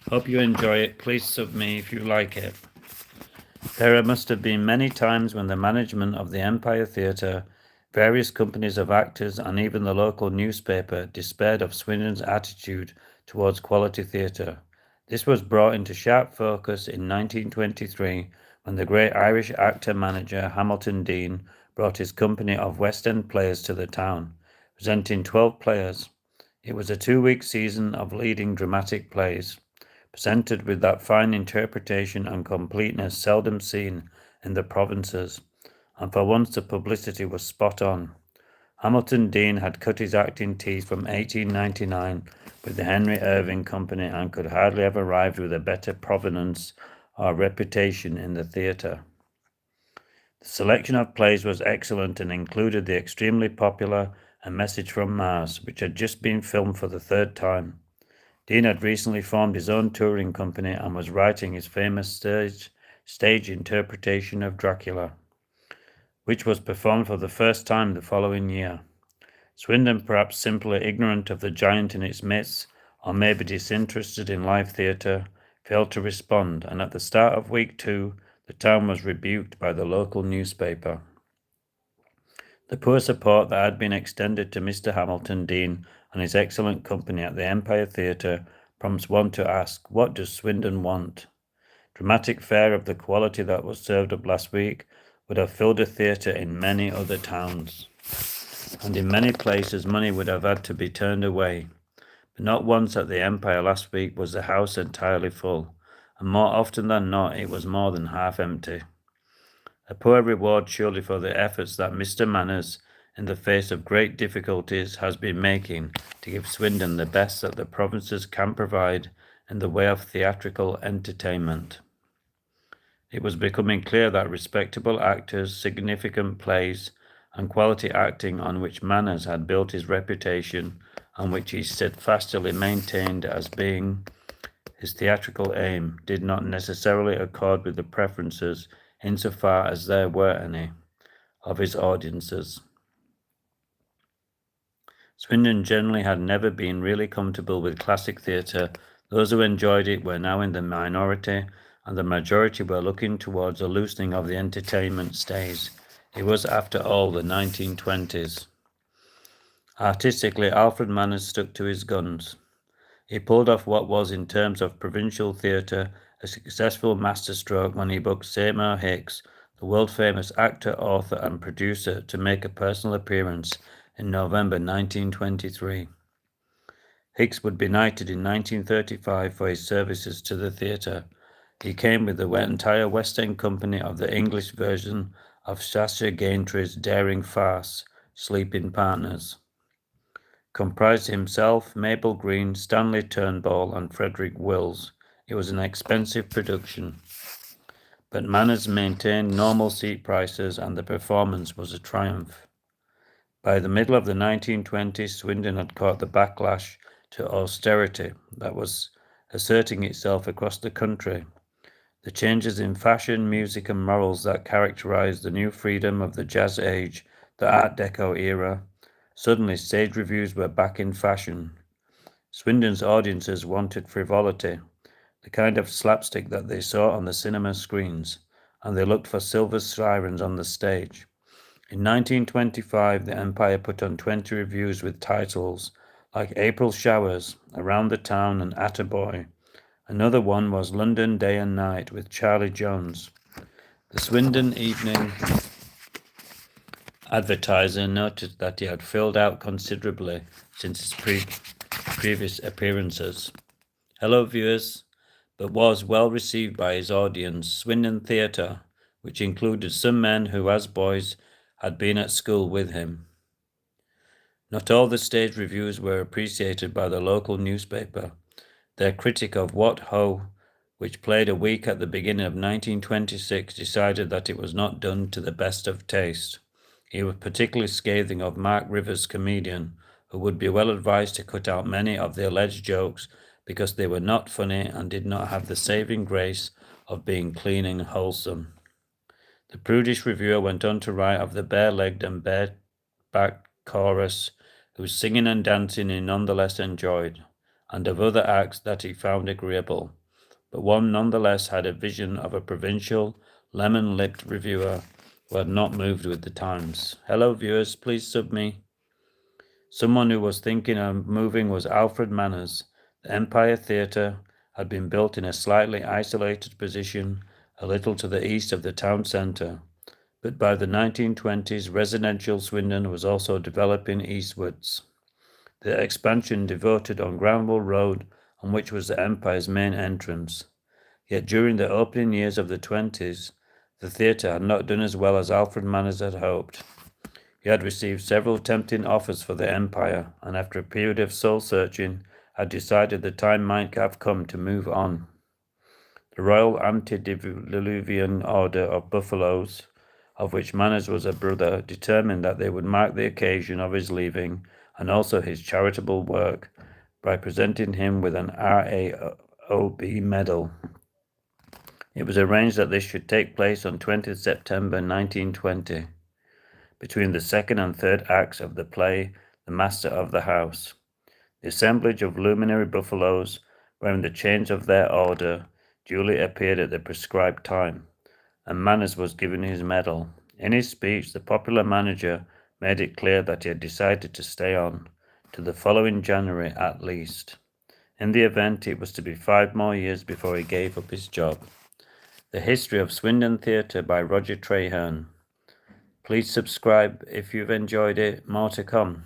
Hope you enjoy it. Please sub me if you like it. There must have been many times when the management of the Empire Theatre, various companies of actors, and even the local newspaper despaired of Swindon's attitude towards quality theatre. This was brought into sharp focus in 1923 when the great Irish actor-manager Hamilton Deane brought his company of West End players to the town, presenting 12 players. It was a 2-week season of leading dramatic plays, presented with that fine interpretation and completeness seldom seen in the provinces, and for once the publicity was spot on. Hamilton Deane had cut his acting teeth from 1899 with the Henry Irving Company and could hardly have arrived with a better provenance or reputation in the theatre. The selection of plays was excellent and included the extremely popular A Message from Mars, which had just been filmed for the third time. Dean had recently formed his own touring company and was writing his famous stage interpretation of Dracula, which was performed for the first time the following year. Swindon, perhaps simply ignorant of the giant in its midst, or maybe disinterested in live theatre, failed to respond, and at the start of week 2, the town was rebuked by the local newspaper. The poor support that had been extended to Mr. Hamilton Deane and his excellent company at the Empire Theatre prompts one to ask, what does Swindon want? Dramatic fare of the quality that was served up last week would have filled a theatre in many other towns, and in many places money would have had to be turned away. But not once at the Empire last week was the house entirely full, and more often than not it was more than half empty. A poor reward surely for the efforts that Mr. Manners, in the face of great difficulties, has been making to give Swindon the best that the provinces can provide in the way of theatrical entertainment. It was becoming clear that respectable actors, significant plays, and quality acting on which Manners had built his reputation, and which he steadfastly maintained as being his theatrical aim, did not necessarily accord with the preferences, insofar as there were any, of his audiences. Swindon generally had never been really comfortable with classic theatre. Those who enjoyed it were now in the minority, and the majority were looking towards a loosening of the entertainment stays. It was, after all, the 1920s. Artistically, Alfred Manners stuck to his guns. He pulled off what was, in terms of provincial theatre, a successful masterstroke when he booked Seymour Hicks, the world-famous actor, author and producer, to make a personal appearance in November 1923. Hicks would be knighted in 1935 for his services to the theatre. He came with the entire West End company of the English version of Sacha Gainsborough's daring farce, Sleeping Partners. Comprised himself, Mabel Green, Stanley Turnbull, and Frederick Wills. It was an expensive production, but Manners maintained normal seat prices and the performance was a triumph. By the middle of the 1920s, Swindon had caught the backlash to austerity that was asserting itself across the country. The changes in fashion, music, and morals that characterized the new freedom of the Jazz Age, the Art Deco era. Suddenly, stage reviews were back in fashion. Swindon's audiences wanted frivolity, the kind of slapstick that they saw on the cinema screens, and they looked for silver sirens on the stage. In 1925, the Empire put on 20 reviews with titles like April Showers, Around the Town, and Attaboy. Another one was London Day and Night with Charlie Jones. The Swindon Evening Advertiser noted that he had filled out considerably since his previous appearances. Hello, viewers, but was well received by his audience. Swindon Theatre, which included some men who, as boys, had been at school with him. Not all the stage reviews were appreciated by the local newspaper. Their critic of What Ho, which played a week at the beginning of 1926, decided that it was not done to the best of taste. He was particularly scathing of Mark Rivers, comedian, who would be well advised to cut out many of the alleged jokes because they were not funny and did not have the saving grace of being clean and wholesome. The prudish reviewer went on to write of the bare-legged and bare-backed chorus, whose singing and dancing he nonetheless enjoyed. and of other acts that he found agreeable, but one nonetheless had a vision of a provincial, lemon-lipped reviewer who had not moved with the times. Hello, viewers, please sub me. Someone who was thinking of moving was Alfred Manners. The Empire Theatre had been built in a slightly isolated position a little to the east of the town centre, but by the 1920s residential Swindon was also developing eastwards. The expansion devoted on Granville Road, on which was the Empire's main entrance. Yet during the opening years of the 20s, the theatre had not done as well as Alfred Manners had hoped. He had received several tempting offers for the Empire, and after a period of soul-searching, had decided the time might have come to move on. The Royal Antediluvian Order of Buffaloes, of which Manners was a brother, determined that they would mark the occasion of his leaving and also his charitable work by presenting him with an RAOB medal. It was arranged that this should take place on 20th September 1920, between the second and third acts of the play The Master of the House. The assemblage of luminary buffaloes, wearing the chains of their order, duly appeared at the prescribed time, and Manners was given his medal. In his speech, the popular manager made it clear that he had decided to stay on, to the following January at least. In the event, it was to be 5 more years before he gave up his job. The History of Swindon Theatre by Roger Traherne. Please subscribe if you've enjoyed it. More to come.